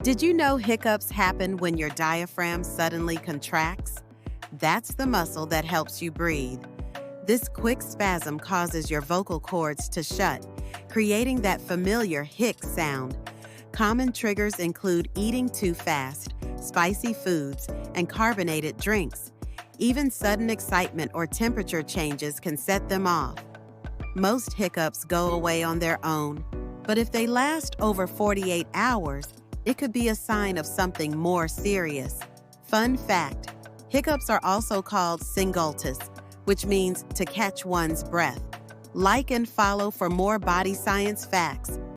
Did you know hiccups happen when your diaphragm suddenly contracts? That's the muscle that helps you breathe. This quick spasm causes your vocal cords to shut, creating that familiar hic sound. Common triggers include eating too fast, spicy foods, and carbonated drinks. Even sudden excitement or temperature changes can set them off. Most hiccups go away on their own, but if they last over 48 hours, it could be a sign of something more serious. Fun fact: hiccups are also called singultus, which means to catch one's breath. Like and follow for more body science facts.